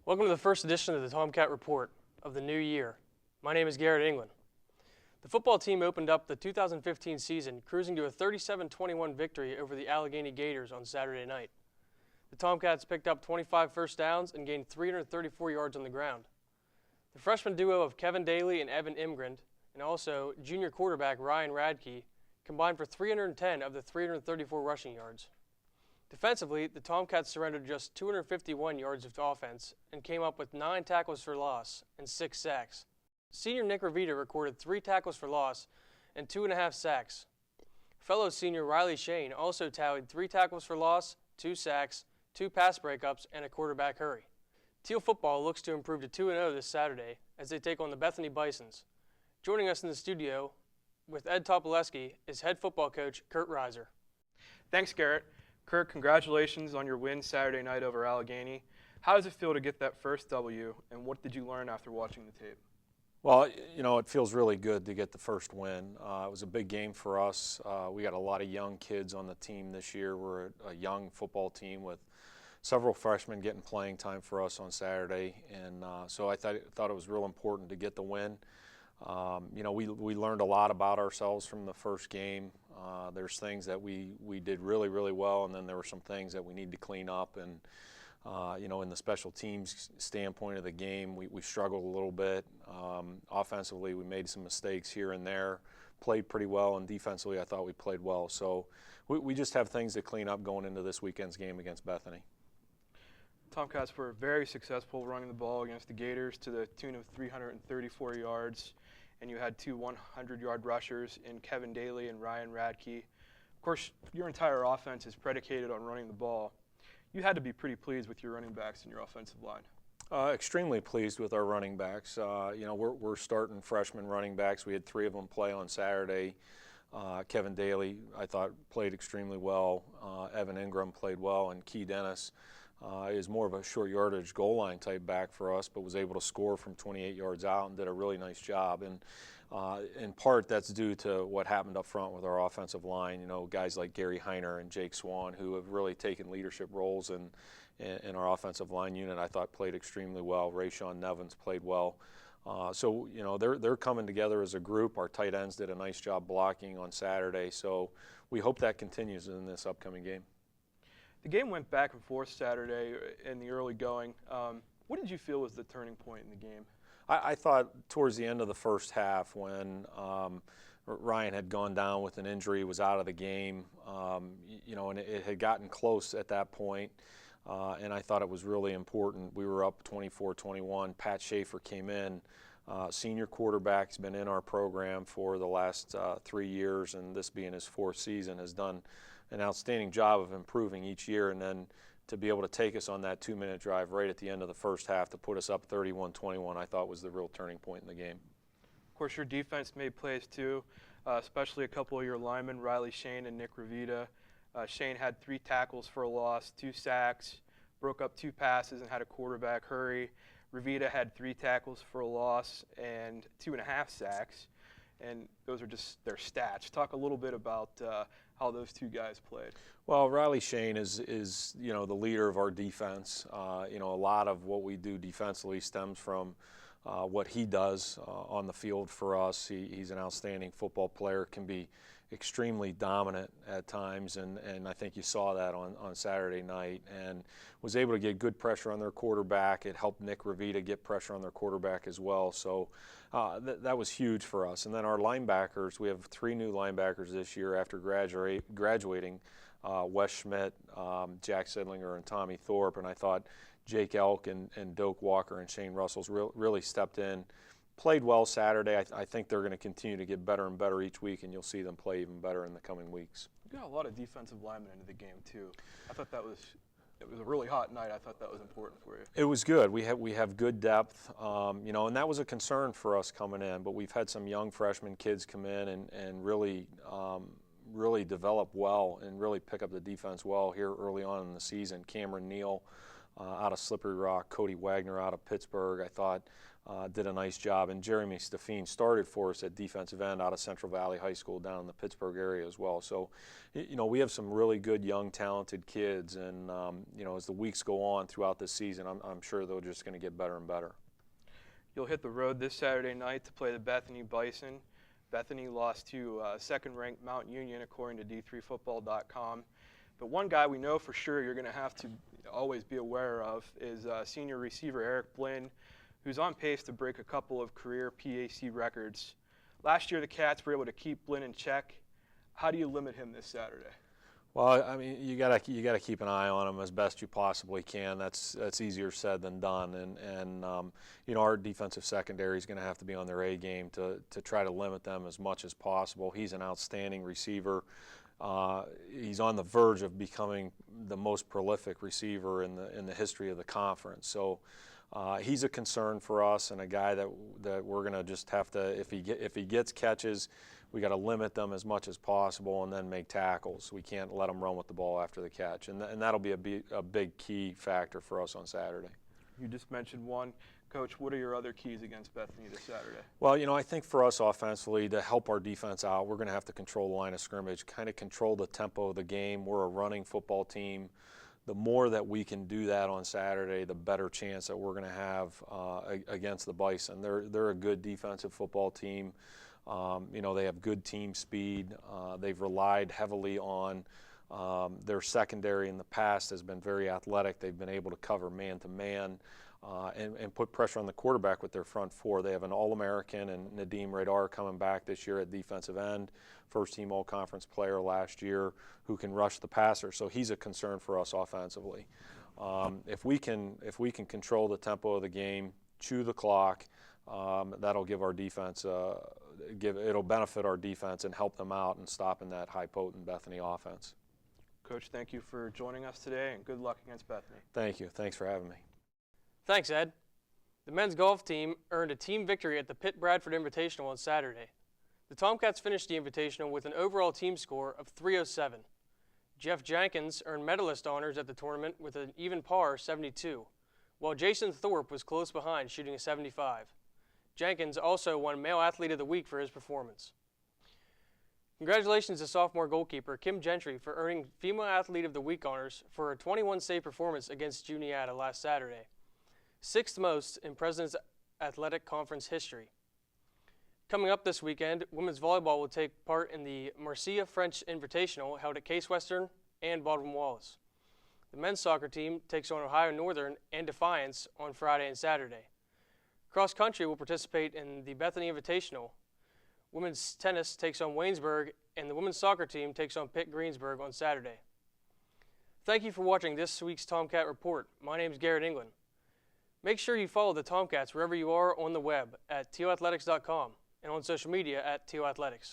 Welcome to the first edition of the Tomcat Report of the new year. My name is Garret England. The football team opened up the 2015 season cruising to a 37-21 victory over the Allegheny Gators on Saturday night. The Tomcats picked up 25 first downs and gained 334 yards on the ground. The freshman duo of Kevin Daly and Evan Imgrund, and also junior quarterback Ryan Radke, combined for 310 of the 334 rushing yards. Defensively, the Tomcats surrendered just 251 yards of offense and came up with 9 tackles for loss and 6 sacks. Senior Nick Revita recorded 3 tackles for loss and 2.5 sacks. Fellow senior Riley Shane also tallied 3 tackles for loss, 2 sacks, 2 pass breakups, and a quarterback hurry. Thiel football looks to improve to 2-0 this Saturday as they take on the Bethany Bisons. Joining us in the studio with Ed Topoleski is head football coach Kurt Reiser. Thanks, Garrett. Kurt, congratulations on your win Saturday night over Allegheny. How does it feel to get that first W, and what did you learn after watching the tape? Well, you know, it feels really good to get the first win. It was a big game for us. We got a lot of young kids on the team this year. We're a young football team with several freshmen getting playing time for us on Saturday, and so I thought it was real important to get the win. You know, we learned a lot about ourselves from the first game. There's things that we did really, really well, and then there were some things that we need to clean up. And you know, in the special teams standpoint of the game, we struggled a little bit. Offensively, we made some mistakes here and there, played pretty well, and defensively, I thought we played well. So we just have things to clean up going into this weekend's game against Bethany. Tomcats were very successful running the ball against the Gators to the tune of 334 yards, and you had 2 100-yard rushers in Kevin Daly and Ryan Radke. Of course, your entire offense is predicated on running the ball. You had to be pretty pleased with your running backs and your offensive line. Extremely pleased with our running backs. You know, we're starting freshman running backs. We had 3 of them play on Saturday. Kevin Daly, I thought, played extremely well. Evan Imgrund played well, and Key Dennis is more of a short yardage goal line type back for us, but was able to score from 28 yards out and did a really nice job. And in part, that's due to what happened up front with our offensive line. You know, guys like Gary Heiner and Jake Swan, who have really taken leadership roles in our offensive line unit, I thought played extremely well. Rayshawn Nevins played well. So, you know, they're coming together as a group. Our tight ends did a nice job blocking on Saturday. So we hope that continues in this upcoming game. The game went back and forth Saturday in the early going. What did you feel was the turning point in the game? I thought towards the end of the first half, when Ryan had gone down with an injury, was out of the game, you know, and it had gotten close at that point, and I thought it was really important. We were up 24-21. Pat Schaefer came in. Senior quarterback's been in our program for the last 3 years, and this being his 4th season, has done an outstanding job of improving each year, and then to be able to take us on that 2-minute drive right at the end of the first half to put us up 31-21, I thought was the real turning point in the game. Of course, your defense made plays too, especially a couple of your linemen, Riley Shane and Nick Revita. Shane had 3 tackles for a loss, 2 sacks, broke up 2 passes, and had a quarterback hurry. Revita had 3 tackles for a loss and 2.5 sacks, and those are just their stats. Talk a little bit about how those 2 guys played. Well, Riley Shane is you know, the leader of our defense. You know, a lot of what we do defensively stems from what he does on the field for us. He's an outstanding football player, can be extremely dominant at times, and I think you saw that on Saturday night, and was able to get good pressure on their quarterback. It helped Nick Revita get pressure on their quarterback as well, so that was huge for us. And then our linebackers, we have 3 new linebackers this year after graduating, Wes Schmidt, Jack Sidlinger, and Tommy Thorpe, and I thought Jake Elk and Doak Walker and Shane Russell's really stepped in. Played well Saturday. I think they're going to continue to get better and better each week, and you'll see them play even better in the coming weeks. You got a lot of defensive linemen into the game too. I thought it was a really hot night. I thought that was important for you. It was good. We have good depth, you know, and that was a concern for us coming in. But we've had some young freshman kids come in and really develop well and really pick up the defense well here early on in the season. Cameron Neal out of Slippery Rock, Cody Wagner out of Pittsburgh, I thought did a nice job. And Jeremy Steffine started for us at defensive end out of Central Valley High School down in the Pittsburgh area as well. So, we have some really good, young, talented kids. And, as the weeks go on throughout this season, I'm sure they're just going to get better and better. You'll hit the road this Saturday night to play the Bethany Bison. Bethany lost to second-ranked Mount Union, according to D3Football.com. But one guy we know for sure you're going to have to always be aware of is senior receiver Eric Blinn, who's on pace to break a couple of career PAC records. Last year, the Cats were able to keep Blinn in check. How do you limit him this Saturday? Well, I mean, you gotta keep an eye on him as best you possibly can. That's easier said than done. And our defensive secondary is going to have to be on their A game to try to limit them as much as possible. He's an outstanding receiver. He's on the verge of becoming the most prolific receiver in the history of the conference. So he's a concern for us and a guy that we're going to just have to, if he gets catches, we got to limit them as much as possible and then make tackles. We can't let them run with the ball after the catch, and that'll be a big key factor for us on Saturday. You just mentioned one. Coach, what are your other keys against Bethany this Saturday? Well, I think for us offensively, to help our defense out, we're going to have to control the line of scrimmage, kind of control the tempo of the game. We're a running football team. The more that we can do that on Saturday, the better chance that we're going to have against the Bison. They're a good defensive football team. They have good team speed. They've relied heavily on their secondary in the past has been very athletic. They've been able to cover man-to-man and put pressure on the quarterback with their front four. They have an All-American and Nadeem Radar coming back this year at defensive end, first-team All-Conference player last year, who can rush the passer. So he's a concern for us offensively. If we can control the tempo of the game, chew the clock, that'll give our defense it'll benefit our defense and help them out in stopping that high-potent Bethany offense. Coach, thank you for joining us today, and good luck against Bethany. Thank you. Thanks for having me. Thanks, Ed. The men's golf team earned a team victory at the Pitt Bradford Invitational on Saturday. The Tomcats finished the Invitational with an overall team score of 307. Jeff Jenkins earned medalist honors at the tournament with an even par 72, while Jason Thorpe was close behind, shooting a 75. Jenkins also won Male Athlete of the Week for his performance. Congratulations to sophomore goalkeeper Kim Gentry for earning Female Athlete of the Week honors for her 21-save performance against Juniata last Saturday, sixth most in President's Athletic Conference history. Coming up this weekend, women's volleyball will take part in the Marcia French Invitational held at Case Western and Baldwin-Wallace. The men's soccer team takes on Ohio Northern and Defiance on Friday and Saturday. Cross country will participate in the Bethany Invitational. Women's tennis takes on Waynesburg, and the women's soccer team takes on Pitt Greensburg on Saturday. Thank you for watching this week's Tomcat Report. My name is Garret England. Make sure you follow the Tomcats wherever you are on the web at thielathletics.com and on social media at Thiel Athletics.